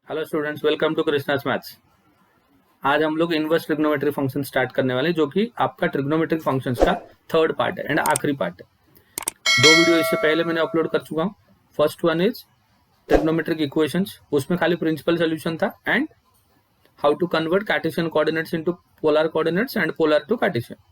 Hello students, welcome to Krishna's maths. आज हम लोग इनवर्स ट्रिग्नोमेट्री फंक्शन स्टार्ट करने वाले हैं, जो कि आपका ट्रिग्नोमेट्रिक फंक्शंस का थर्ड पार्ट है एंड आखिरी पार्ट है। दो वीडियो इससे पहले मैंने अपलोड कर चुका हूँ। First one is trigonometric equations, उसमें खाली प्रिंसिपल सोल्यूशन था and how to convert cartesian coordinates into polar coordinates and polar to cartesian.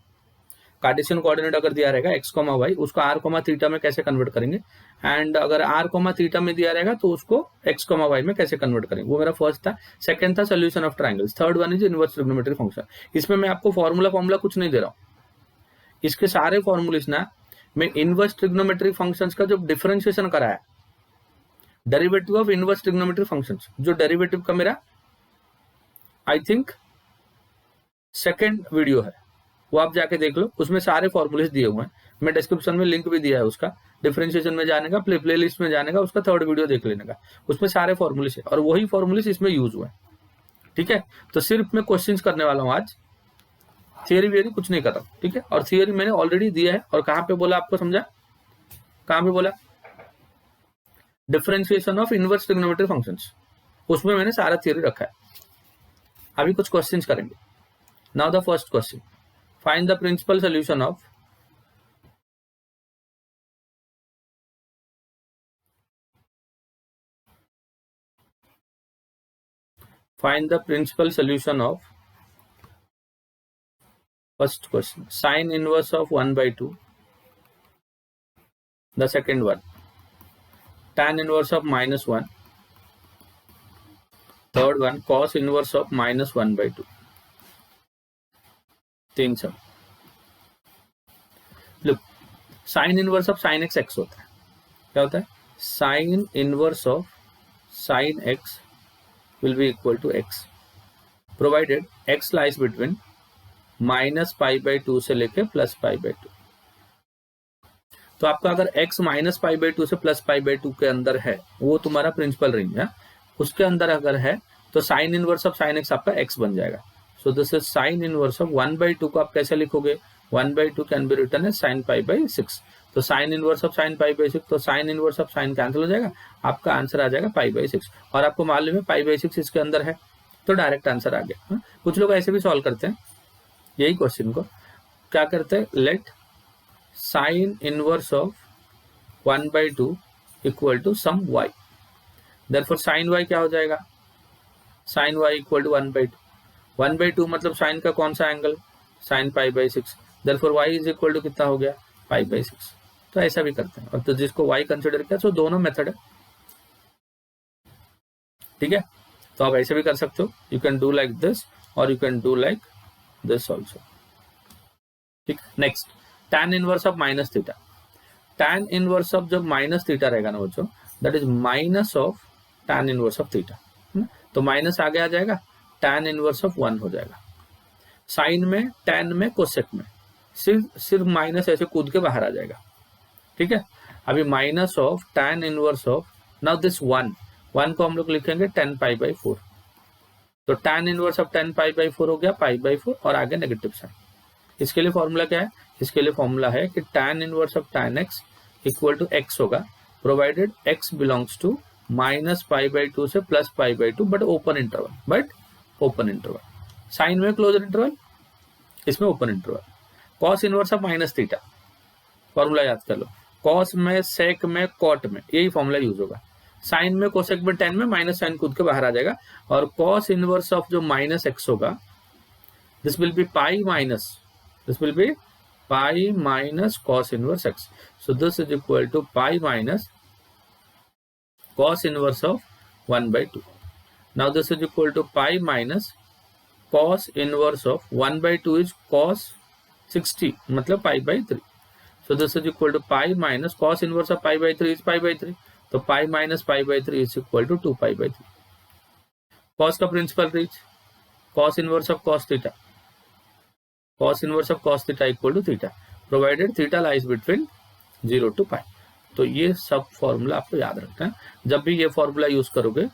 Cartesian coordinate अगर दिया रहेगा एक्स कॉमा वाई, उसको आर कॉमा थीटा में कैसे कन्वर्ट करेंगे, एंड अगर आर कॉमा थीटा में दिया रहेगा तो उसको एक्स कॉमा वाई में कैसे कन्वर्ट करेंगे। वो मेरा फर्स्ट था। सेकंड था solution of triangles. Third one is inverse trigonometric function. इसमें मैं आपको फॉर्मूला कुछ नहीं दे रहा हूँ। इसके सारे फॉर्मूलेस ना मैं इनवर्स ट्रिग्नोमेट्रिक फंक्शंस का जो डिफरेंशिएशन कराया, derivative of inverse trigonometric functions, जो डेरिवेटिव का मेरा आई थिंक सेकेंड वीडियो है, वो आप जाके देख लो। उसमें सारे फॉर्मूलेस दिए हुए हैं। मैं डिस्क्रिप्शन में लिंक भी दिया है उसका, डिफरेंशिएशन में जाने का, प्ले लिस्ट में जाने का, उसका थर्ड वीडियो देख लेने का। उसमें सारे फॉर्मूलेस है और वही फॉर्मूलेस इसमें यूज हुए हैं। ठीक है, तो सिर्फ मैं क्वेश्चंस करने वाला हूँ आज, थियरी वेरी कुछ नहीं कर रहा हूँ। ठीक है, और थियरी मैंने ऑलरेडी दिया है। और कहाँ पे बोला आपको समझा, कहाँ पे बोला, differentiation of inverse trigonometric functions, उसमें मैंने सारा थियरी रखा है। अभी कुछ क्वेश्चंस करेंगे। Now the first question, find the principal solution of first question, sine inverse of 1 by 2. The second one, tan inverse of minus 1. Third one, cos inverse of minus 1 by 2. तीन सब। Look, sin inverse of sin x x होता है। क्या होता है? sin inverse of sin x will be equal to x, provided x lies between minus pi by 2 से लेके plus pi by 2। तो आपका अगर x माइनस पाई बाई 2 से प्लस पाई बाई 2 के अंदर है, वो तुम्हारा प्रिंसिपल रेंज है, उसके अंदर अगर है तो sine inverse of sine x आपका x बन जाएगा। So this is sine inverse of 1 by 2 को आप कैसे लिखोगे? 1 by 2 can be written as sine pi by 6। तो sine inverse of sine pi by 6, तो sine inverse of sine cancel हो जाएगा, आपका आंसर आ जाएगा पाई बाई 6। और आपको मालूम है पाई बाई 6 इसके अंदर है, तो डायरेक्ट आंसर आ गया। कुछ लोग ऐसे भी सॉल्व करते हैं यही क्वेश्चन को। क्या करते हैं? Let sine inverse of 1 by 2 equal to some y, therefore sine y क्या हो जाएगा? Sine y equal to 1 by 2। 1 by 2 मतलब साइन का कौन सा angle? Sine pi by 6, therefore y is equal to कितना हो गया? Pi by 6। तो ऐसा भी करते हैं, और तो जिसको y कंसिडर किया, तो दोनों मेथड है। ठीक है, तो आप ऐसे भी कर सकते हो। You can do like this और you can do like this also. ठीक, next, tan inverse of minus theta. tan inverse of जब माइनस थीटा रहेगा ना बच्चों, that is minus of tan inverse of theta. तो माइनस आगे आ जाएगा, tan इनवर्स ऑफ 1 हो जाएगा। साइन में, tan में, कोसेक में सिर्फ माइनस ऐसे कूद के बाहर आ जाएगा। ठीक है, अभी minus of tan inverse of, now this 1 को हम लोग लिखेंगे 10 पाई बाई 4। तो tan inverse of 10 pi by 4 हो गया पाई बाई 4, और आगे नेगेटिव साइन। इसके लिए फॉर्मूला क्या है? इसके लिए फॉर्मूला है कि tan inverse of tan x equal to x होगा, provided x belongs to minus pi by 2 से plus pi by 2, but open interval. Sine में क्लोजर इंटरवल, इसमें open interval. Cos inverse of minus theta, formula याद कर लो। Cos में, सेक में, cot में यही फॉर्मूला यूज होगा। साइन में, कोसेक में, tan में माइनस साइन कूद के बाहर आ जाएगा। और कॉस इनवर्स ऑफ जो माइनस x होगा, this will be pi minus cos inverse x. So this is equal to pi minus cos inverse of 1 by 2. Now this is equal to pi minus cos inverse of 1 by 2 is cos 60, मतलब pi by 3. So this is equal to pi minus cos inverse of pi by 3 is pi by 3. तो pi minus pi by 3 is equal to 2 pi by 3. cos का principal reach, cos inverse of cos theta. cos inverse of cos theta equal to theta, provided theta lies between 0 to pi. तो ये सब formula आपको याद रखना है। जब भी ये फॉर्मूला यूज करोगे,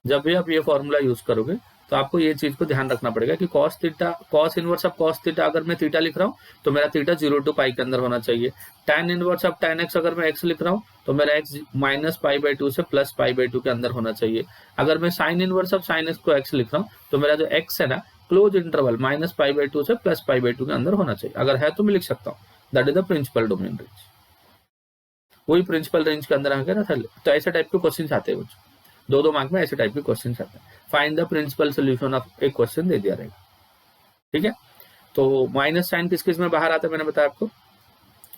जब भी आप ये फॉर्मूला यूज करोगे, तो आपको ये चीज को ध्यान रखना पड़ेगा कि cos theta, cos inverse of cos theta अगर मैं थीटा लिख रहा हूँ तो मेरा थीटा 0 to पाई के अंदर होना चाहिए। tan inverse of tan x अगर मैं x लिख रहा हूँ तो मेरा x माइनस पाई बाई 2 से प्लस पाई बाई 2 के अंदर होना चाहिए। अगर मैं sin inverse of sin x को x लिख रहा हूँ तो मेरा जो x है ना close interval minus pi by 2 से प्लस पाई बाई 2 के अंदर होना चाहिए। अगर है तो मैं लिख सकता हूँ that is the principal domain range. वही प्रिंसिपल रेंज के अंदर आकर तो ऐसे टाइप के क्वेश्चन आते हैं, दो मार्क में ऐसे टाइप के क्वेश्चन आते हैं। Find the principal solution of एक क्वेश्चन दे दिया रहेगा, ठीक है। तो माइनस साइन किस किस में बाहर आता है मैंने बताया आपको,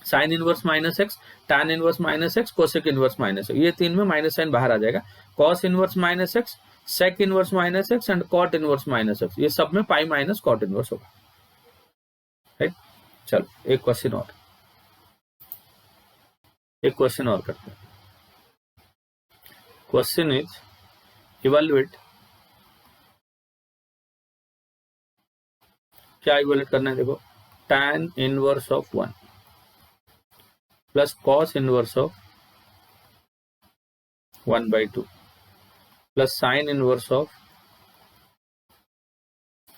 sine inverse minus x, tan inverse minus x, cosec inverse minus x, ये तीन में माइनस साइन बाहर आ जाएगा। Cos inverse minus x, sec inverse minus x and cot inverse minus x, ये सब में पाई माइनस कॉट इनवर्स होगा, राइट। चलो एक क्वेश्चन और करते हैं। क्वेश्चन इज इवैल्यूएट, क्या इवैल्यूएट करना है देखो, tan inverse of 1 plus cos inverse of 1/2 plus sin inverse of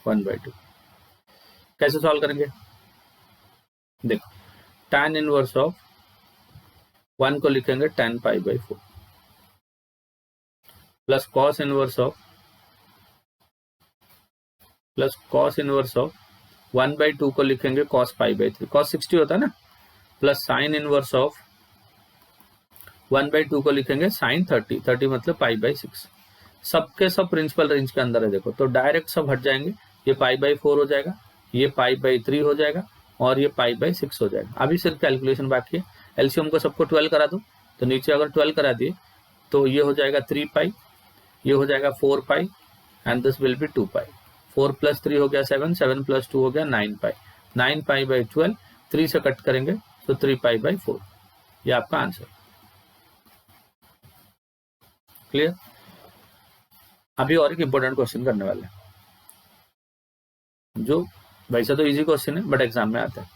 1/2। कैसे सॉल्व करेंगे देखो, tan इनवर्स ऑफ 1 को लिखेंगे tan pi by 4 plus cos inverse of 1/2 को लिखेंगे cos पाई बाई 3, cos 60 होता है ना, प्लस sin इनवर्स ऑफ 1/2 को लिखेंगे sin 30 मतलब पाई बाई 6। सबके सब प्रिंसिपल रेंज के अंदर है देखो, तो डायरेक्ट सब हट जाएंगे, ये पाई बाई 4 हो जाएगा, ये पाई बाई 3 हो जाएगा और ये पाई बाई 6 हो जाएगा। अभी सिर्फ कैलकुलेशन बाकी है, एलसीएम को सबको 12 करा दो, तो नीचे अगर 12 करा दिए तो ये हो जाएगा 3 पाई, ये हो जाएगा 4 pi and this will be 2 pi. 4 plus 3 हो गया 7, 7 प्लस 2 हो गया 9 पाई, 9 पाई बाई 12, 3 से कट करेंगे तो 3 पाई बाई 4, ये आपका आंसर। क्लियर। अभी और एक इंपॉर्टेंट क्वेश्चन करने वाले हैं, जो वैसे तो इजी क्वेश्चन है बट एग्जाम में आता है,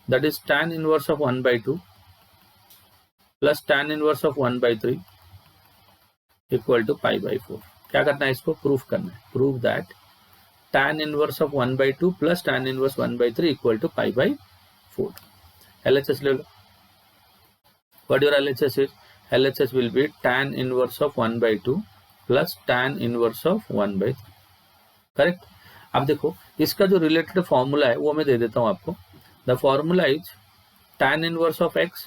that is tan inverse of 1/2 plus tan inverse of 1/3 equal to pi by 4। क्या करना है, इसको प्रूफ करना है, prove that tan inverse of 1/2 plus tan inverse 1/3 equal to pi by 4। LHS ले लो, what your LHS is, LHS will be tan inverse of 1/2 plus tan inverse of 1/3, correct. अब देखो इसका जो रिलेटेड फॉर्मूला है वो मैं दे देता हूं आपको। The formula is tan inverse of x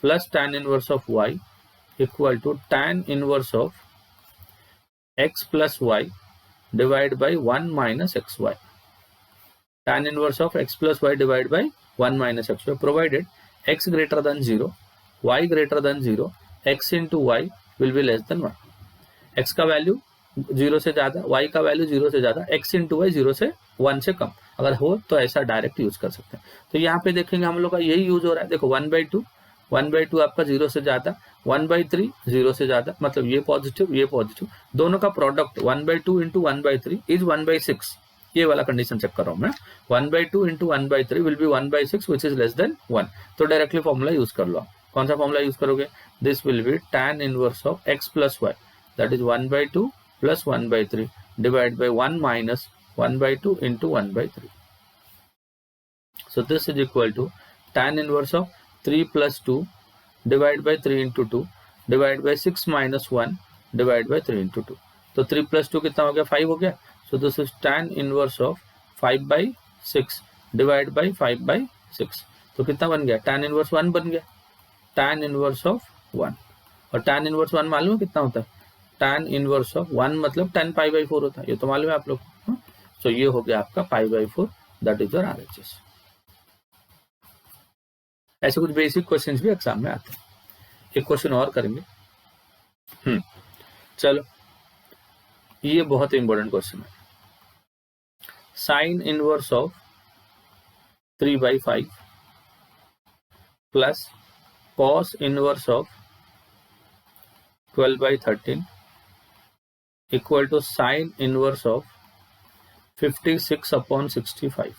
plus tan inverse of y equal to tan inverse of x plus y divide by 1 minus xy। tan inverse of x plus y divide by 1 minus xy provided x greater than 0, y greater than 0, x into y will be less than 1। x का value 0 से ज्यादा, y का value 0 से ज्यादा, x into Y 0 से 1 से कम अगर हो तो ऐसा डायरेक्ट यूज कर सकते हैं। तो यहाँ पे देखेंगे हम लोग का यही यूज हो रहा है, देखो 1/2 आपका 0 से ज्यादा, 1/3 0 से ज्यादा, मतलब ये पॉजिटिव, दोनों का प्रोडक्ट 1/2 इंटू 1/3 इज 1/6। ये वाला कंडीशन चेक कर रहा हूँ मैं, 1/2 into 1/3 will be 1/6 which is less than 1। तो डायरेक्टली फॉर्मूला यूज कर लो। कौन सा फॉर्मूला यूज करोगे, this will be tan inverse of x plus y that is 1/2 plus 1/3 divide by 1 minus 1/2 into 1/3। So this is equal to tan inverse of 3 plus 2 divided by 3 into 2 divided by 6 minus 1 divided by 3 into 2। तो 3 plus 2 कितना हो गया, 5 हो गया। So this is tan inverse of 5/6 divided by 5/6। तो कितना बन गया, tan inverse 1 बन गया, tan inverse of 1। और tan inverse 1 मालूम है कितना होता है, tan inverse of 1 मतलब 10 पाई बाई 4 होता है, ये तो मालूम है आप लोग। तो ये हो गया आपका पाई by 4, that is your RHS। ऐसे कुछ बेसिक क्वेश्चंस भी एग्जाम में आते हैं। एक क्वेश्चन और करेंगे, चलो ये बहुत इंपॉर्टेंट क्वेश्चन है। Sine inverse of 3/5 plus cos inverse of 12/13 equal to sine inverse of 56/65।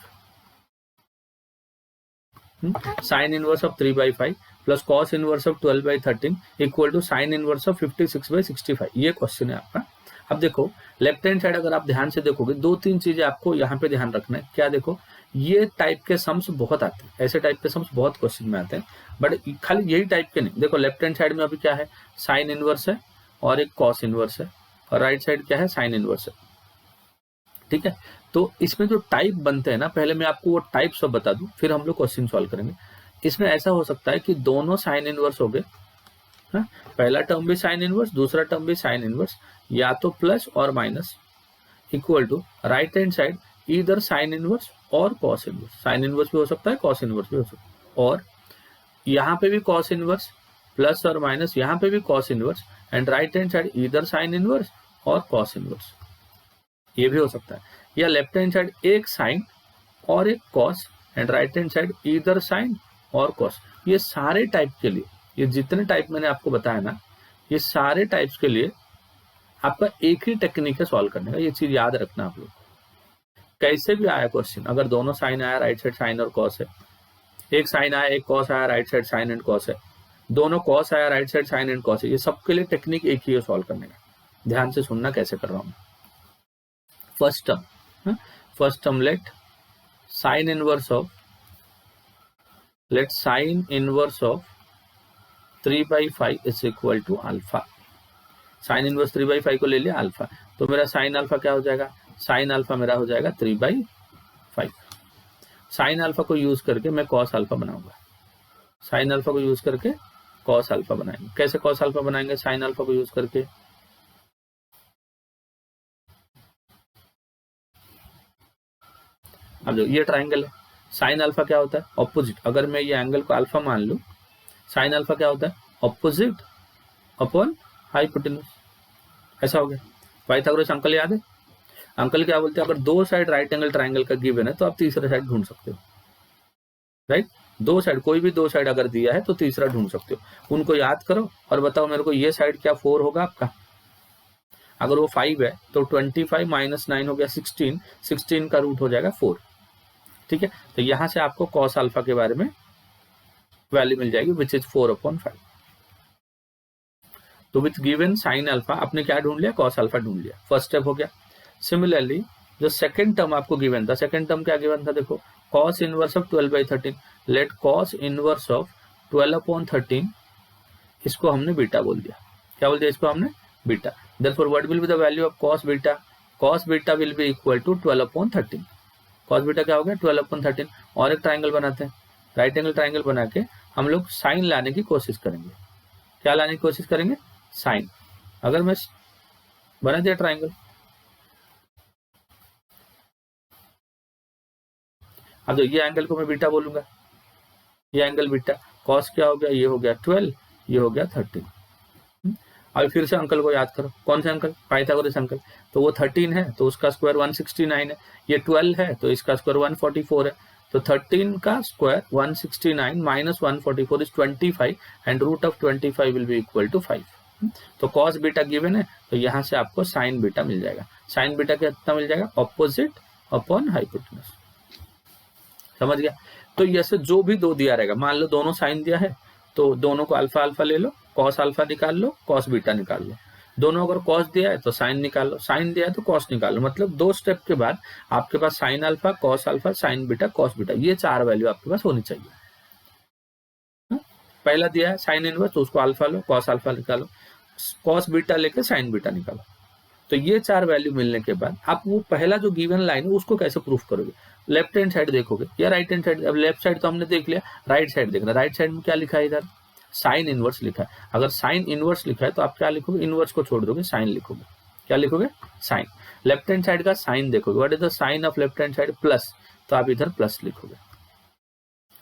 Sine inverse of 3/5 plus cos inverse of 12/13 equal to sine inverse of 56/65। ये क्वेश्चन है आपका। अब देखो लेफ्ट हैंड साइड अगर आप ध्यान से देखोगे 2-3 चीजें आपको यहाँ पे ध्यान रखना है। क्या देखो, ये टाइप के सम्स बहुत आते हैं, ऐसे टाइप के सम्स बहुत क्वेश्चन में आते हैं, बट खाली यही टाइप के नहीं। देखो लेफ्ट हैंड साइड में अभी क्या है, साइन इनवर्स है और एक कॉस इनवर्स है, और राइट साइड क्या है, साइन इनवर्स है। ठीक है, तो इसमें जो टाइप बनते हैं ना, पहले मैं आपको वो टाइप सब बता दूं, फिर हम लोग क्वेश्चन सॉल्व करेंगे। इसमें ऐसा हो सकता है कि दोनों साइन इनवर्स हो गए, पहला टर्म भी साइन इनवर्स, दूसरा टर्म भी साइन इनवर्स, या तो प्लस और minus, equal to right hand side इधर साइन इनवर्स और कॉस इनवर्स। साइन इनवर्स भी हो सकता है, कॉस इनवर्स भी हो सकता है, और यहाँ पे भी कॉस इनवर्स प्लस और माइनस, यहाँ पे भी cos inverse, and right hand side इधर साइन इनवर्स और कॉस इनवर्स, ये भी हो सकता है। या लेफ्ट हैंड साइड एक साइन और एक cos, and right hand side इधर साइन और कॉस। ये सारे टाइप के लिए, ये जितने टाइप मैंने आपको बताया ना, ये सारे टाइप्स के लिए आपका एक ही टेक्निक है सॉल्व करने का, ये चीज याद रखना आप लोग। कैसे भी आया क्वेश्चन, अगर दोनों साइन आया, राइट साइड साइन और कॉस है, एक साइन आया एक कॉस आया, right side sine and cos है, दोनों कॉस आया, right side sine and cos है, ये सबके लिए टेक्निक एक ही है सॉल्व करने का। ध्यान से सुनना कैसे कर रहा हूं। First term let sine inverse of 3/5 is equal to alpha. Sine inverse 3/5 को ले लिया अल्फा, तो मेरा साइन अल्फा क्या हो जाएगा, साइन अल्फा मेरा हो जाएगा 3/5। साइन अल्फा को यूज करके मैं कॉस अल्फा बनाऊंगा, साइन अल्फा को यूज करके कॉस अल्फा बनाएंगे। कैसे कॉस अल्फा बनाएंगे साइन अल्फा को यूज करके, अब जो ये ट्राइंगल है, साइन अल्फा क्या होता है, ऑपोजिट। अगर मैं ये एंगल को अल्फा मान लूं, साइन अल्फा क्या होता है, ऑपोजिट अपॉन हाइपोटेन्यूज। ऐसा हो गया। पाइथागोरस अंकल याद है, अंकल क्या बोलते हैं, अगर दो साइड राइट एंगल ट्राइंगल का गिवन है तो आप तीसरा साइड ढूंढ सकते हो, राइट। दो साइड, कोई भी दो साइड अगर दिया है तो तीसरा ढूंढ सकते हो। उनको याद करो और बताओ मेरे को, ये साइड क्या 4 होगा आपका, अगर वो 5 है तो 25 माइनस 9 हो गया 16, 16 का रूट हो जाएगा 4। ठीक है, तो यहां से आपको कॉस अल्फा के बारे में वैल्यू मिल जाएगी, विच इज 4/5। तो विथ गिवन साइन अल्फा आपने क्या ढूंढ लिया, कॉस अल्फा ढूंढ लिया, फर्स्ट स्टेप हो गया। सिमिलरली जो सेकंड टर्म आपको गिवन था, सेकंड टर्म क्या गिवन था, देखो cos inverse of 12/13, let cos inverse of 12/13, इसको हमने बीटा बोल दिया। क्या बोल दिया इसको हमने, beta. Therefore what will be the value of cos beta, cos beta will be equal to 12/13। Cos beta क्या हो गया 12/13। और एक ट्राइंगल बनाते हैं, राइट एंगल ट्राइंगल बना के हम लोग साइन लाने की कोशिश करेंगे। क्या लाने की कोशिश करेंगे, साइन। अगर मैं बना दिया ट्राइंगल, अब जो ये एंगल को मैं बीटा बोलूंगा, ये एंगल बीटा, कॉस क्या हो गया, ये हो गया 12, ये हो गया 13। अब फिर से अंकल को याद करो, कौन से अंकल, पाइथागोरस अंकल। तो वो 13 है तो उसका स्क्वायर 169 है, ये 12 है तो इसका स्क्वायर 144 है, तो 13 का square 169 minus 144 is 25, and root of 25 will be equal to 5। तो कॉस बीटा गिवन है, तो यहाँ से आपको साइन बीटा मिल जाएगा। साइन बीटा कितना मिल जाएगा, ऑपोजिट अपॉन हाइपोटेन्यूज। समझ गया। तो ऐसे जो भी दो दिया रहेगा, मान लो दोनों साइन दिया है तो दोनों को अल्फा अल्फा ले लो, कॉस अल्फा निकाल लो, कॉस बीटा निकाल लो। दोनों अगर कॉस दिया है तो साइन निकाल लो, साइन दिया है तो कॉस निकाल लो। मतलब दो स्टेप के बाद आपके पास sine alpha, cos alpha, sine beta, cos beta, ये 4 वैल्यू आपके पास होनी चाहिए। पहला दिया है साइन इनवर्स, तो उसको अल्फा लो, कॉस अल्फा निकालो, कॉस बीटा लेके साइन बीटा निकालो। तो ये 4 वैल्यू मिलने के बाद आप वो पहला जो गिवन लाइन है उसको कैसे प्रूफ करोगे, लेफ्ट हैंड साइड देखोगे या राइट हैंड साइड। अब लेफ्ट साइड तो हमने देख लिया, राइट साइड देखना। राइट साइड में क्या लिखा है, इधर साइन इनवर्स लिखा है। अगर साइन इनवर्स लिखा है तो आप क्या लिखोगे, इनवर्स को छोड़ दोगे, साइन लिखोगे। क्या लिखोगे, साइन। लेफ्ट हैंड साइड का साइन देखोगे, what is the sign of left hand side, plus, तो आप इधर प्लस लिखोगे।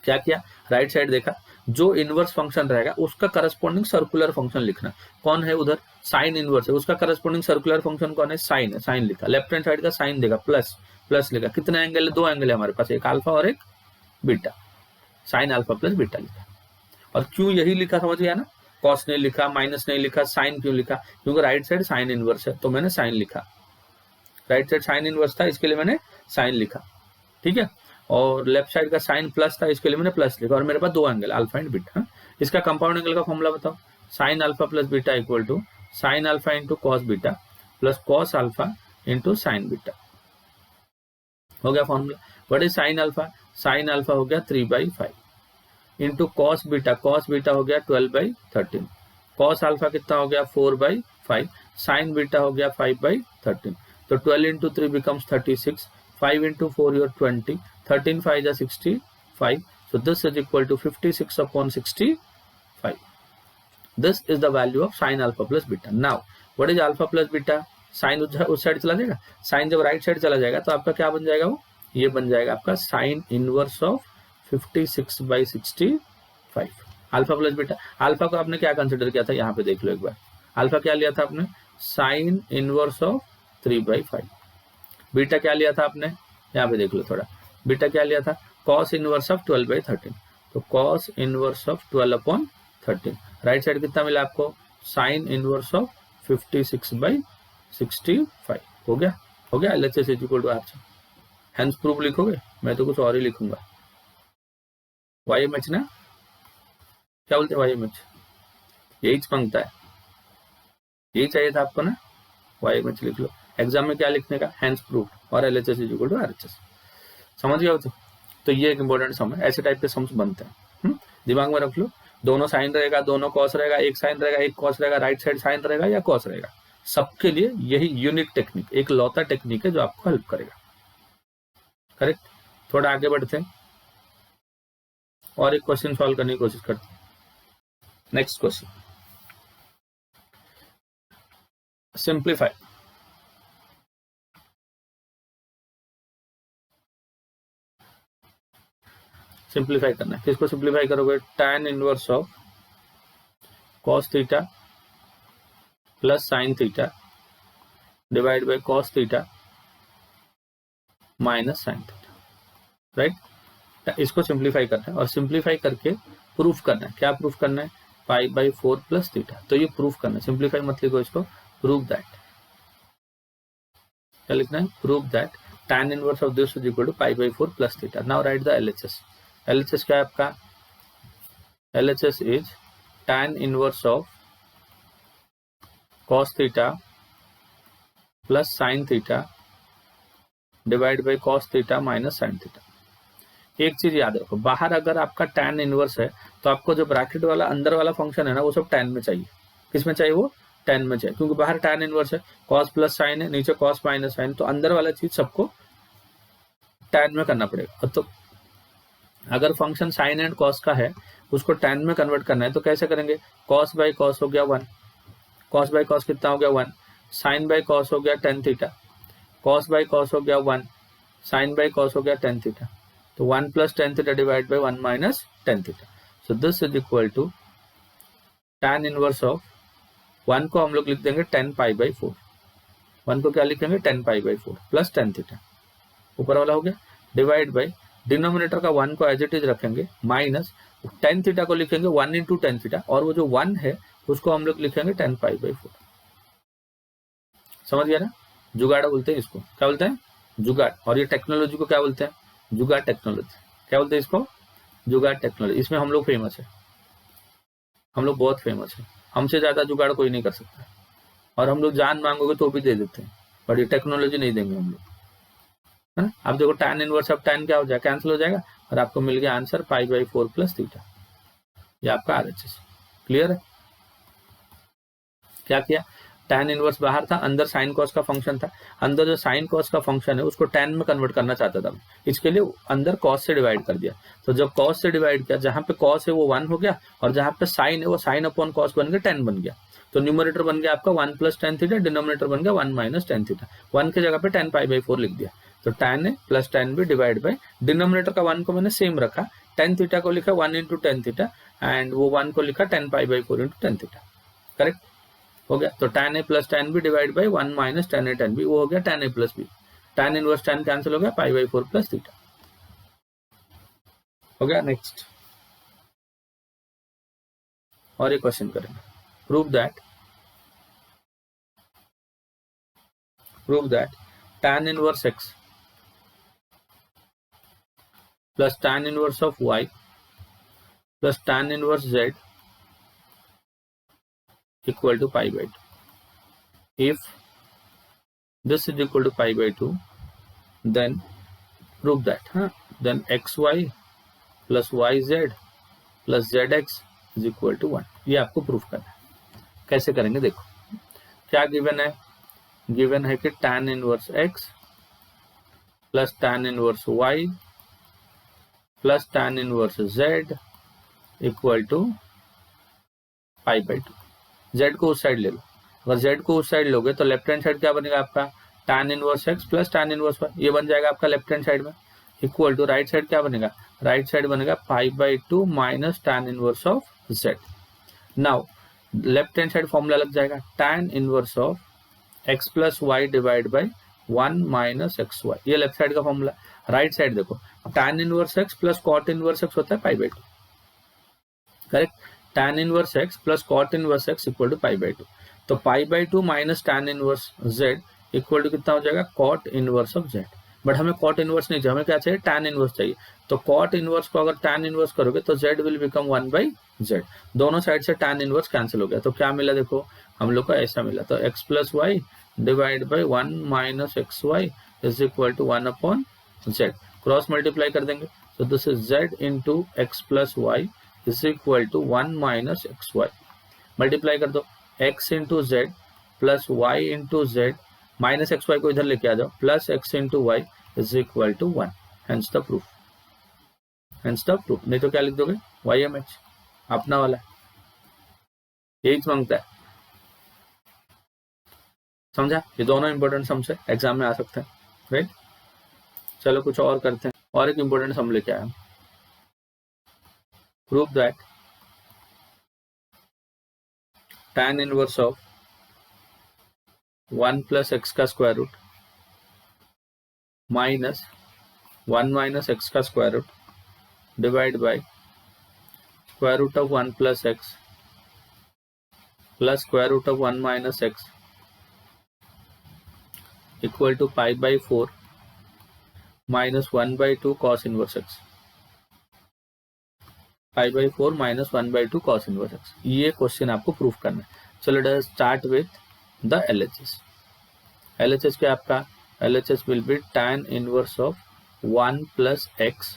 क्या किया, राइट साइड देखा, जो इनवर्स फंक्शन रहेगा उसका करस्पॉन्डिंग सर्कुलर फंक्शन लिखना। कौन है उधर, साइन इनवर्स है, उसका करस्पॉन्डिंग सर्कुलर फंक्शन कौन है, साइन है, साइन लिखा। लेफ्ट हैंड साइड का साइन देखा, प्लस, प्लस लिखा। कितने एंगल है, 2 एंगल है हमारे पास, एक अल्फा और एक beta, sign alpha plus beta लिखा। और क्यों यही लिखा, समझ गया ना, कॉस नहीं लिखा, माइनस नहीं लिखा, साइन क्यों लिखा, क्योंकि राइट साइड साइन इनवर्स है तो मैंने साइन लिखा। राइट साइड साइन इनवर्स था, इसके लिए मैंने साइन लिखा, ठीक है। और लेफ्ट साइड का साइन प्लस था, इसके लिए मैंने प्लस लिखा। और मेरे पास 2 एंगल अल्फा एंड बीटा। इसका कंपाउंड एंगल का फॉर्मूला बताओ, sine alpha plus beta equal to sine alpha into cos beta, plus cos alpha into sine beta. हो गया formula. What is sine alpha? Sine alpha हो गया 3/5 into cos beta हो गया 12/13, cos alpha कितना हो गया 4/5, साइन बीटा हो गया 5/13। तो 12 into 3 becomes 36, 5 into 4 your 20, 13 5 is 65, so this is equal to 56/65. This is the value of sin alpha plus beta. Now what is alpha plus beta? Sine उस side चला जाएगा, sign जब राइट साइड चला जाएगा तो आपका क्या बन जाएगा, वो ये बन जाएगा आपका sine inverse of 56/65। Alpha plus beta, alpha को आपने क्या कंसिडर किया था, यहाँ पे देख लो एक बार, अल्फा क्या लिया था आपने, साइन इनवर्स ऑफ 3/5। बीटा क्या लिया था आपने, यहाँ पे देख लो थोड़ा, बीटा क्या लिया था, कॉस इनवर्स ऑफ 12/13, तो cos inverse of 12/13। Right side कितना मिला आपको, साइन इनवर्स ऑफ 56/65। हो गया, हो गया। LHS is equal to R. Hence proof लिखोगे, मैं तो कुछ और ही लिखूंगा। YMH ना, क्या बोलते हैं YMH, यही मांगता है, यही चाहिए था आपको ना, YMH लिख लो। एग्जाम में क्या लिखने का, हेंस प्रूफ और LHS is equal to RHS। समझ गया हो तो ये एक इंपॉर्टेंट सम है, ऐसे टाइप के सम्स बनते हैं। दिमाग में रख लो, दोनों साइन रहेगा, दोनों कॉस रहेगा, एक साइन रहेगा, एक कॉस रहेगा, राइट साइड साइन रहेगा या कॉस रहेगा, सबके लिए यही यूनिक टेक्निक, एक लौता टेक्निक है जो आपको हेल्प करेगा। करेक्ट। थोड़ा आगे बढ़ते हैं और एक क्वेश्चन सॉल्व करने की कोशिश करते हैं। Next question, simplify. सिंप्लीफाई करना है, किसको सिंप्लीफाई करोगे, tan inverse of cos theta plus sine theta divide by cos theta minus sine theta. Right, इसको सिंप्लीफाई करना है और सिंप्लीफाई करके प्रूफ करना है। क्या प्रूफ करना है, π/4 प्लस थीटा। तो ये प्रूफ करना है, सिंप्लीफाई मत लिखो इसको, प्रूव दैट। क्या लिखना है, prove that tan inverse of this is equal to π/4 plus theta. Now write the LHS। LHS क्या है आपका, LHS is tan inverse of cos theta plus sine theta divide by cos theta minus sine theta. एक चीज याद रखो, बाहर अगर आपका tan इनवर्स है तो आपको जो ब्रैकेट वाला अंदर वाला फंक्शन है ना, वो सब tan में चाहिए। किस में चाहिए, वो tan में चाहिए, क्योंकि बाहर tan इनवर्स है, cos प्लस साइन है, नीचे cos माइनस साइन, तो अंदर वाला चीज सबको tan में करना पड़ेगा। तो अगर फंक्शन साइन एंड cos का है, उसको tan में कन्वर्ट करना है तो कैसे करेंगे, cos बाई cos हो गया 1, cos बाई cos कितना हो गया 1, साइन बाई cos हो गया tan theta, cos by cos हो गया 1, साइन बाई cos हो गया tan थीटा, तो 1 plus tan theta divide by 1 minus tan theta. So this is equal to tan inverse of 1 को हम लोग लिख देंगे tan π/4, 1 को क्या लिखेंगे tan π/4 प्लस tan थीटा, ऊपर वाला हो गया, डिवाइड बाई डिनोमिनेटर का 1 को एज इट इज रखेंगे, माइनस tan थीटा को लिखेंगे 1 इंटू tan थीटा, और वो जो 1 है उसको हम लोग लिखेंगे tan π/4। समझ गया ना, जुगाड़ बोलते हैं इसको, क्या बोलते हैं, जुगाड़। और ये टेक्नोलॉजी को क्या बोलते हैं, जुगाड़ टेक्नोलॉजी। क्या बोलते हैं इसको, जुगाड़ टेक्नोलॉजी। इसमें हम लोग फेमस है, हम लोग बहुत फेमस है, हमसे ज्यादा जुगाड़ कोई नहीं कर सकता, और हम लोग जान मांगोगे तो भी दे देते हैं, बट ये टेक्नोलॉजी नहीं देंगे हम लोग, है ना। अब देखो tan इनवर्स ऑफ tan क्या हो जाएगा, कैंसिल हो जाएगा, और आपको मिल गया आंसर π/4 प्लस थीटा। ये आपका RHS। क्लियर है। क्या किया, tan इनवर्स बाहर था, अंदर साइन कॉस का फंक्शन था, अंदर जो साइन कॉस का फंक्शन है उसको tan में कन्वर्ट करना चाहता था, इसके लिए अंदर cos से डिवाइड कर दिया। तो जब cos से डिवाइड किया, जहां पे cos है वो 1 हो गया, और जहां पे साइन है वो साइन अपॉन cos बन गया, tan बन गया। तो न्यूमरेटर बन गया आपका 1 प्लस tan थीटा, डिनोमिनेटर बन गया 1 माइनस tan थीटा। 1 की जगह पे tan π/4 लिख दिया, तो tan है प्लस tan भी डिवाइड बाई डिनोमिनेटर का 1 को मैंने सेम रखा, tan थीटा को लिखा 1 इंटू tan थीटा, एंड वो 1 को लिखा tan π/4 into tan theta. Correct हो गया। तो tan a plus tan b divide by 1 minus tan a tan b, वो हो गया tan a plus b। tan inverse tan cancel हो गया, π/4 प्लस थीटा हो गया। नेक्स्ट और एक क्वेश्चन करेंगे, prove that tan inverse x plus tan inverse of y plus tan inverse z equal to π/2 if this is equal to pi by 2, then prove that, then xy plus yz plus zx is equal to 1. ये आपको proof करना है. कैसे करेंगे देखो, क्या given है? Given है कि tan inverse x plus tan inverse y plus tan inverse z equal to pi by 2. z को उस साइड ले लो. अगर z को उस साइड लोगे तो लेफ्ट हैंड साइड क्या बनेगा आपका? tan inverse x plus tan inverse y. ये बन जाएगा आपका लेफ्ट हैंड साइड में. इक्वल टू राइट साइड क्या बनेगा? राइट साइड बनेगा pi by 2 minus tan inverse of z. Now left hand side formula लग जाएगा tan inverse of x plus y divide by 1 minus x y. ये left side का formula. Right side देखो, tan inverse x plus cot inverse x होता है pi by 2. Correct. tan inverse x plus cot inverse x equal to pi by 2. तो pi by 2 minus tan inverse z equal to कितना हो जाएगा? cot inverse of z. But हमें cot inverse नहीं चाहिए, हमें क्या चाहिए? tan इनवर्स चाहिए. तो cot इनवर्स को अगर tan इनवर्स करोगे तो z will become 1 by z. दोनों साइड से tan इनवर्स कैंसिल हो गया. तो क्या मिला देखो, हम लोग को ऐसा मिला. तो x plus y divide by 1 minus x y is equal to 1 upon z. Cross multiply कर देंगे. तो this is z into x plus y is equal to 1 minus x y. Multiply कर दो. x into z plus y into z minus x y को इधर लेके आ जाओ plus x into y is equal to 1. Hence the proof. Hence the proof. नहीं तो क्या लिख दोगे? YMH अपना वाला. यही मांगता है. समझा? ये दोनों इंपॉर्टेंट सम्स है, एग्जाम में आ सकते हैं. राइट. चलो कुछ और करते हैं. और एक इंपॉर्टेंट सम लेके आया. Prove that tan inverse of 1 plus x का square root minus 1 minus x का square root divide by square root of 1 plus x plus square root of 1 minus x equal to pi by 4 minus 1 by 2 cos inverse x. Pi by 4 minus 1 by 2 cos inverse x. ये question आपको proof करना है. चलो let us start with the LHS. LHS क्या आपका? LHS will be tan inverse of 1 plus x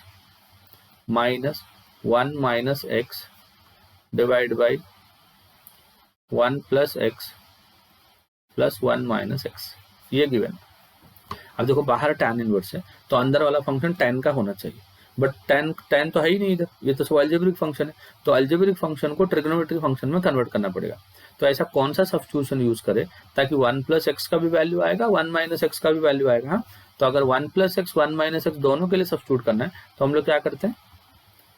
minus 1 minus x divide by 1 plus x plus 1 minus x. ये given. अब देखो बाहर tan इनवर्स है तो अंदर वाला फंक्शन tan का होना चाहिए. बट tan तो है ही नहीं इधर. ये तो अलजेब्रिक फंक्शन है. तो अलजेब्रिक फंक्शन को ट्रिग्नोमेट्रिक फंक्शन में कन्वर्ट करना पड़ेगा. तो ऐसा कौन सा सब्स्टिट्यूशन यूज करे ताकि 1 प्लस एक्स का भी वैल्यू आएगा 1 माइनस एक्स का भी वैल्यू आएगा. हाँ, तो अगर 1 प्लस एक्स 1 माइनस एक्स दोनों के लिए सब्स्टिट्यूट करना है तो हम लोग क्या करते हैं?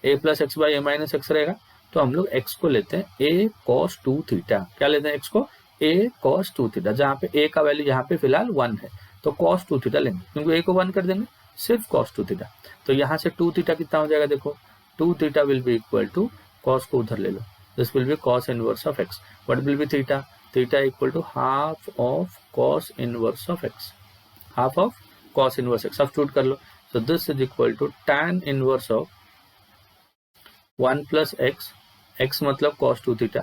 a plus x by A minus x रहेगा. तो हम लोग x को लेते हैं a cos 2 थीटा. क्या लेते हैं? x को a cos 2 थीटा. जहाँ पे a का वैल्यू यहाँ पे फिलहाल 1 है तो cos 2 थीटा लेंगे क्योंकि a को 1 कर देंगे, सिर्फ cos 2 थीटा. तो यहाँ से 2 थीटा कितना हो जाएगा? देखो 2 theta will be equal to cos को उधर ले लो. This will be cos inverse of x. What will be theta? Theta equal to half of cos inverse of x. Half of cos inverse x. Substitute कर लो. So this is equal to tan inverse of 1 plus x, x मतलब cos 2 theta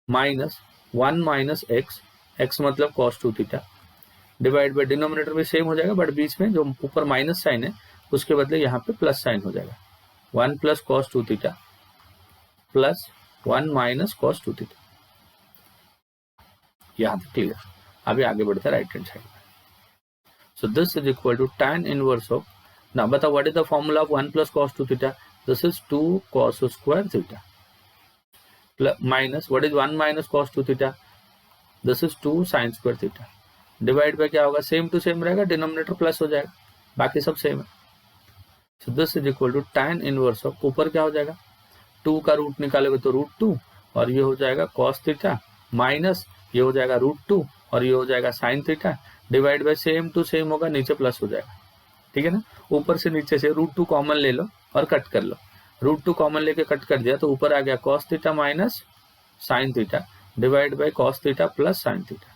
minus 1 minus x, x मतलब cos 2 theta divide by denominator भी same हो जाएगा but बीच में जो ऊपर माइनस साइन है उसके बदले यहाँ पे प्लस साइन हो जाएगा. 1 plus cos 2 theta plus 1 minus cos 2 theta. यहाँ तक क्लियर. अभी आगे बढ़ते हैं राइट हैंड साइड में. So this is equal to tan inverse of. ना बताओ what is the formula of 1 plus cos 2 theta? This is 2 cos square theta minus what is 1 minus cos 2 theta? This is 2 sin square theta divide by क्या होगा? Same to same रहेगा, denominator plus हो जाएगा, बाकी सब same है. So this is equal to tan inverse of. ऊपर क्या हो जाएगा? 2 का रूट निकालोगे तो √2 और ये हो जाएगा cos थीटा माइनस ये हो जाएगा √2 और ये हो जाएगा sin theta divide by same to same होगा, नीचे प्लस हो जाएगा. ठीक है ना? ऊपर से नीचे से √2 कॉमन ले लो और कट कर लो. √2 कॉमन लेके कट कर दिया तो ऊपर आ गया cos theta minus sin theta divide by cos theta plus sin theta.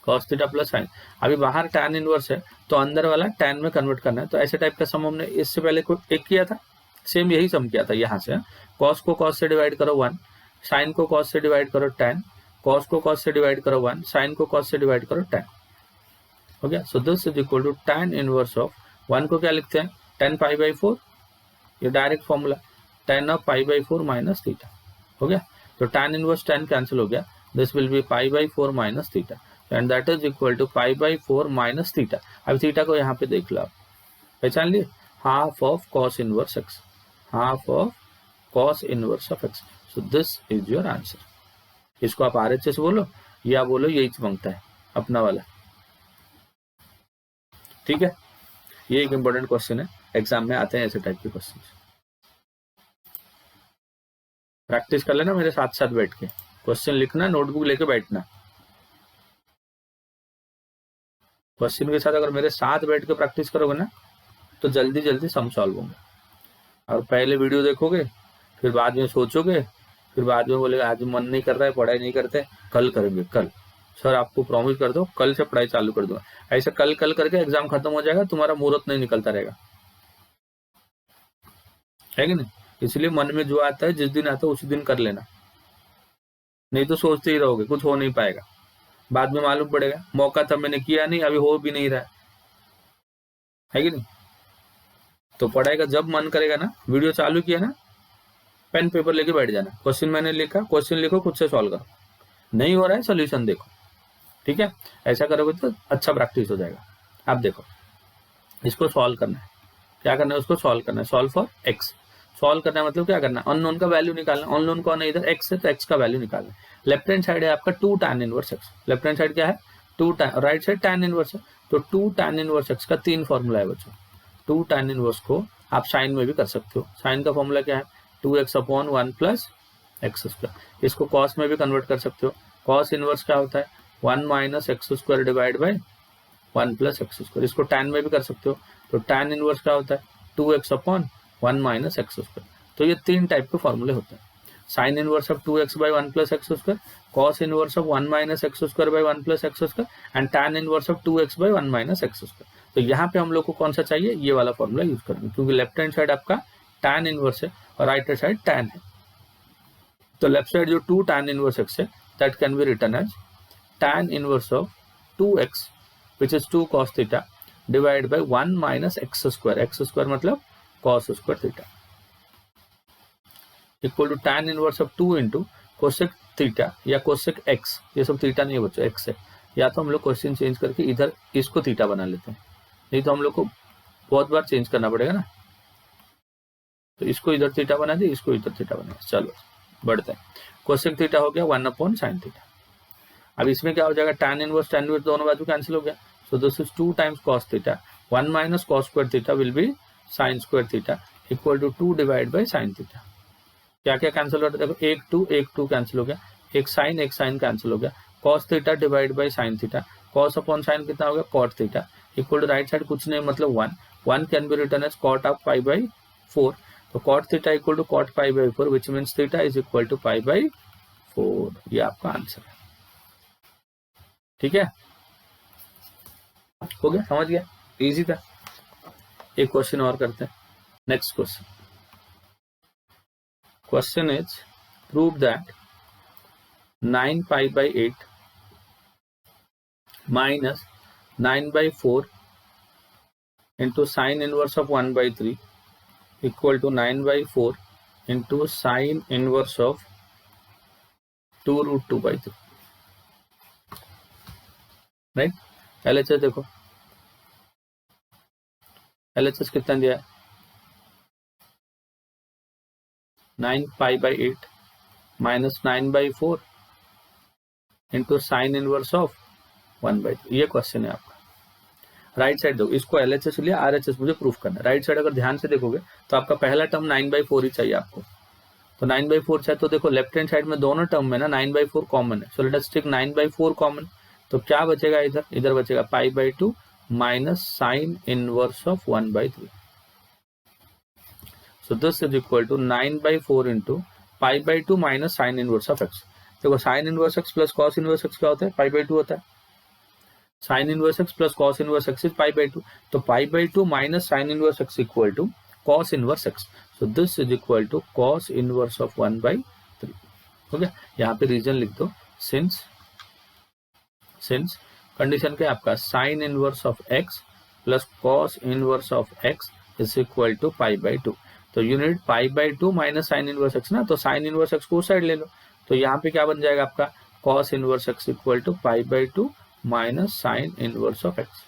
cos theta plus sin. अभी बाहर tan इनवर्स है तो अंदर वाला tan में कन्वर्ट करना है. तो ऐसे टाइप का सम हमने इससे पहले एक किया था, सेम यही सम किया था. यहाँ से cos को cos से डिवाइड करो 1, sin को cos से डिवाइड करो tan, कॉस को कॉस से डिवाइड करो 1, साइन को कॉस से डिवाइड करो tan, हो गया। So this is equal to tan inverse of 1 को क्या लिखते हैं, tan पाई बाई 4, ये direct formula tan of pi by 4 minus theta, हो गया। तो tan इनवर्स tan कैंसिल हो गया, this will be pi by 4 minus theta and that is equal to pi by 4 minus theta. अब theta को यहाँ पे देख लो आप, पहचान लिए, half of cos inverse x, half of cos inverse of x. So this is your answer. इसको आप RHS बोलो या बोलो यही मांगता है अपना वाला, ठीक है। ये एक इंपॉर्टेंट क्वेश्चन है, एग्जाम में आते हैं ऐसे टाइप के क्वेश्चन। प्रैक्टिस कर लेना मेरे साथ साथ बैठ के, क्वेश्चन लिखना, नोटबुक लेके बैठना। क्वेश्चन के साथ अगर मेरे साथ बैठ के प्रैक्टिस करोगे ना तो जल्दी जल्दी सम सॉल्व होंगे। और पहले वीडियो देखोगे, फिर बाद में सोचोगे, फिर बाद में बोलेगा आज मन नहीं कर रहा है, पढ़ाई नहीं करते, कल करेंगे, कल सर आपको प्रॉमिस कर दो कल से पढ़ाई चालू कर दूंगा। ऐसे कल कल करके एग्जाम खत्म हो जाएगा, तुम्हारा मुहूर्त नहीं निकलता रहेगा, है कि नहीं। इसलिए मन में जो आता है, जिस दिन आता है उसी दिन कर लेना, नहीं तो सोचते ही रहोगे, कुछ हो नहीं पाएगा। बाद में मालूम पड़ेगा मौका था मैंने किया नहीं, अभी हो भी नहीं रहा है कि नहीं। तो पढ़ाई का जब मन करेगा ना, वीडियो चालू किया ना, पेन पेपर लेके बैठ जाना, क्वेश्चन मैंने लिखा, क्वेश्चन लिखो, खुद से सॉल्व करो, नहीं हो रहा है सोल्यूशन देखो, ठीक है। ऐसा करोगे तो अच्छा प्रैक्टिस हो जाएगा। आप देखो, इसको सॉल्व करना है, क्या करना है, उसको सॉल्व करना है, सॉल्व फॉर एक्स। सॉल्व करना है मतलब क्या करना है, अननोन का वैल्यू निकालना। अननोन कौन है इधर, एक्स है, तो एक्स का वैल्यू निकालना है। लेफ्ट हैंड साइड है आपका 2 tan inverse x, left hand side क्या है 2 tan, right side tan inverse है, तो 2 tan इनवर्स एक्स का 3 फॉर्मूला है बच्चों। 2 tan इनवर्स को आप साइन में भी कर सकते हो। साइन का फॉर्मूला क्या है 2x upon 1 plus x square. इसको कॉस में भी कन्वर्ट कर सकते हो। कॉस इनवर्स क्या होता है 1 minus x square divide by 1 plus x square. इसको tan में भी कर सकते हो, तो tan इनवर्स क्या होता है 2x upon 1 minus x square. तो ये 3 टाइप के फॉर्मूले होते हैं, sign inverse of 2x by 1 plus x square, cos inverse of 1 minus x square by 1 plus x square and tan inverse of 2x by 1 minus x square. तो यहाँ पे हम लोग को कौन सा चाहिए, ये वाला फॉर्मूला यूज करेंगे, क्योंकि लेफ्ट हैंड साइड आपका tan इनवर्स है और राइट हैंड साइड tan है। तो लेफ्ट साइड जो 2 tan इनवर्स x है, that can be written as tan inverse of 2x which is 2 cos theta divided by 1 minus x square मतलब cos square theta equal to tan inverse of 2 into cosec theta या cosec x। ये सब theta नहीं है बच्चों, x है। या तो हम लोग क्वेश्चन चेंज करके इधर इसको थीटा बना लेते हैं, नहीं तो हम लोग को बहुत बार चेंज करना पड़ेगा ना। तो इसको इधर थीटा बना दिए, इसको इधर थीटा बना दिया। चलो बढ़ते हैं, cosec थीटा हो गया 1 अपॉन sin थीटा। अब इसमें क्या हो जाएगा tan इनवर्स दोनों बाजू कैंसिल हो गया, so this is 2 times cos theta, 1 minus cos square theta will be sin square theta equal to 2 divided by sin theta। क्या क्या कैंसिल हो रहा है देखो, एक 2 कैंसिल हो गया, एक साइन कैंसिल हो गया, cos theta divide by sin theta, cos upon sin कितना हो गया cot theta equal to right side कुछ नहीं मतलब 1 can be written as cot of pi by 4। तो cot theta equal to cot pi by 4 which means theta is equal to pi by 4। ये आपका answer है, ठीक है, हो गया, समझ गया, इजी था। एक क्वेश्चन और करते हैं, next question is prove that 9 pi by 8 minus 9 by 4 into sine inverse of 1 by 3 equal to 9 by 4 into sine inverse of 2 root 2 by 3, right. LHS देखो, LHS कितना दिया है 9 pi by 8 minus 9 by 4 into sine inverse of 1 by 3। ये question है आपका। Right side दो, इसको LHS लिया, RHS मुझे प्रूफ करना है। राइट साइड अगर ध्यान से देखोगे तो आपका पहला टर्म 9 बाई 4 ही चाहिए आपको, तो 9 बाई 4 चाहिए। तो देखो लेफ्ट हैंड साइड में दोनों टर्म में ना 9 बाई 4 कॉमन है, so let us take 9 by 4 common. तो क्या बचेगा इधर बचेगा pi by 2 minus sine inverse of 1 by 3। So this is equal to 9 by 4 into pi by 2 minus sine inverse of x. देखो sine inverse x plus cos inverse x क्या होता है, pi by 2 होता है। Sine inverse x plus cos inverse x is pi by 2, तो pi by 2 minus sine inverse x equal to cos inverse x. So this is equal to cos inverse of 1 by 3, हो गया। यहाँ पे reason लिख दो, since condition क्या है आपका, sine inverse of x plus cos inverse of x is equal to pi by two. तो यूनिट pi by two minus sine inverse x ना, तो साइन इनवर्स एक्स को उस साइड ले लो, तो यहाँ पे क्या बन जाएगा आपका, cos inverse x equal to pi by two minus sine inverse of x.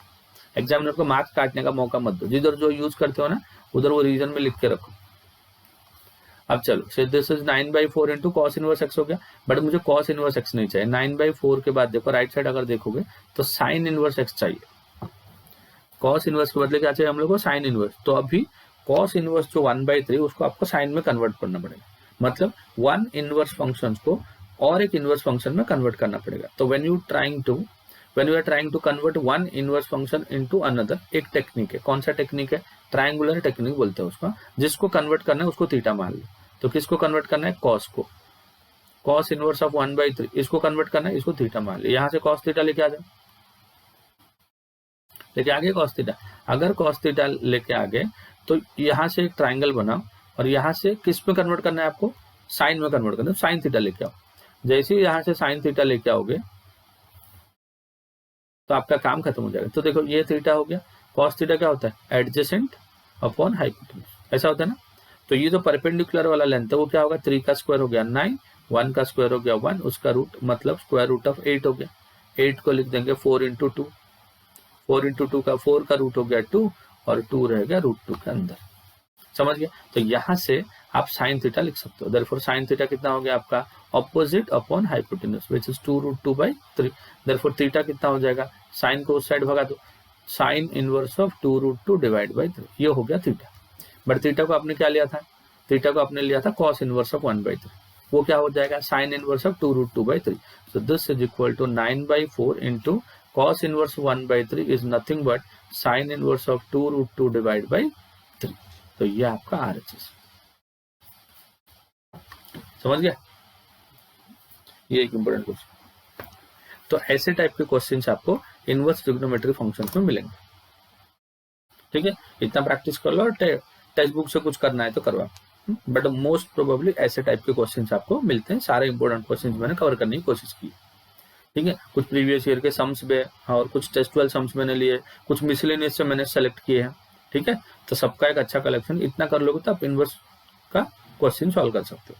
Examiner को मार्क्स काटने का मौका मत दो, जिधर जो यूज करते हो ना उधर वो रीजन में लिख के रखो। अब चलो, सो this is 9/4 into cos inverse x हो गया, बट मुझे कॉस इनवर्स एक्स नहीं चाहिए। 9/4 के बाद देखो राइट साइड अगर देखोगे तो साइन इनवर्स एक्स चाहिए। कॉस इनवर्स के बदले क्या चाहिए हम लोग को, साइन इनवर्स। तो अभी कॉस इनवर्स जो 1/3 उसको आपको साइन में कन्वर्ट करना पड़ेगा, मतलब वन इनवर्स फंक्शन को और एक इनवर्स फंक्शन में कन्वर्ट करना पड़ेगा। तो when you are trying to convert one inverse function into another, एक टेक्निक है। कौन सा टेक्निक है, ट्रायंगुलर टेक्निक बोलते हैं उसका। जिसको कन्वर्ट करना है उसको थीटा मान लो। तो किसको कन्वर्ट करना है, कॉस को, कॉस इनवर्स ऑफ 1/3 इसको कन्वर्ट करना है, इसको थीटा मान लो। यहां से कॉस थीटा लेके आ जाए, लेके आगे कॉस थीटा। अगर कॉस थीटा लेके आगे तो यहां से एक ट्राइंगल बनाओ और यहां से किस में कन्वर्ट करना है आपको, साइन में कन्वर्ट करना है, साइन थीटा लेके आओ। जैसे ही यहां से साइन थीटा लेके आओगे तो आपका काम खत्म हो जाएगा। तो देखो ये थीटा हो गया, कॉस थीटा क्या होता है, एडजेसेंट अपॉन हाइपोटेन्यूज, ऐसा होता है ना। तो ये जो परपेंडिकुलर वाला लेंथ है वो क्या होगा, 3 का स्क्वायर हो गया 9, 1 का स्क्वायर हो गया 1, उसका रूट मतलब स्क्वायर रूट ऑफ 8 हो गया। 8 को लिख देंगे 4 इंटू 2, 4 इंटू 2 का 4 का रूट हो गया 2 और 2 रहेगा रूट 2 के अंदर, समझ गया। तो यहां से आप साइन थीटा लिख सकते हो। देयरफॉर साइन थीटा कितना हो गया आपका, opposite upon hypotenuse which is 2√2/3। Therefore theta कितना हो जाएगा, साइन को उस साइड भगा दो, sign inverse of 2√2 divide by 3, ये हो गया थीटा। बट थीटा को आपने क्या लिया था, थीटा को आपने लिया था कॉस इनवर्स ऑफ 1/3, वो क्या हो जाएगा, sine inverse of 2√2/3। So this is equal to 9/4 into cos inverse 1/3 is nothing but sine inverse of 2√2 divide by 3। तो ये आपका RHS, समझ गया। ये एक इंपॉर्टेंट क्वेश्चन। तो ऐसे टाइप के क्वेश्चंस आपको इनवर्स ट्रिग्नोमेट्रिक फंक्शंस में मिलेंगे, ठीक है। इतना प्रैक्टिस कर लो और टेक्स्ट बुक से कुछ करना है तो करवा, बट मोस्ट प्रोबेबली ऐसे टाइप के क्वेश्चंस आपको मिलते हैं। सारे इंपॉर्टेंट क्वेश्चंस मैंने कवर करने की कोशिश की, ठीक है। कुछ प्रीवियस ईयर के सम्स में और कुछ टेस्टुअल सम्स मैंने लिए, कुछ मिसलेनियस से मैंने सेलेक्ट किए हैं, ठीक है। तो सबका एक अच्छा कलेक्शन, इतना कर लोगे तो आप इनवर्स का क्वेश्चन सॉल्व कर सकते हो,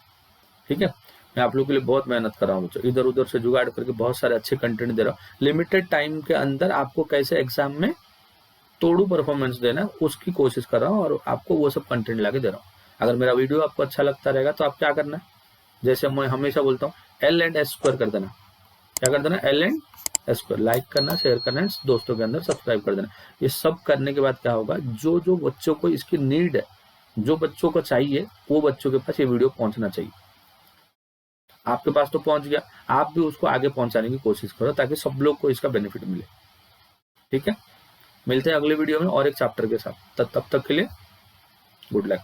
ठीक है। मैं आप लोगों के लिए बहुत मेहनत कर रहा हूँ, इधर उधर से जुगाड़ करके बहुत सारे अच्छे कंटेंट दे रहा हूँ। लिमिटेड टाइम के अंदर आपको कैसे एग्जाम में तोड़ू परफॉर्मेंस देना उसकी कोशिश कर रहा हूँ और आपको वो सब कंटेंट लाके दे रहा हूँ। अगर मेरा वीडियो आपको अच्छा लगता रहेगा तो आप क्या करना है, जैसे मैं हमेशा बोलता हूँ L&S² कर देना। क्या कर देना, L&S², लाइक करना, शेयर करना, दोस्तों के अंदर सब्सक्राइब कर देना। ये सब करने के बाद क्या होगा, जो जो बच्चों को इसकी नीड है, जो बच्चों को चाहिए, वो बच्चों के पास ये वीडियो पहुंचना चाहिए। आपके पास तो पहुंच गया, आप भी उसको आगे पहुंचाने की कोशिश करो ताकि सब लोग को इसका बेनिफिट मिले, ठीक है। मिलते हैं अगले वीडियो में और एक चैप्टर के साथ, तब तक के लिए गुड लक।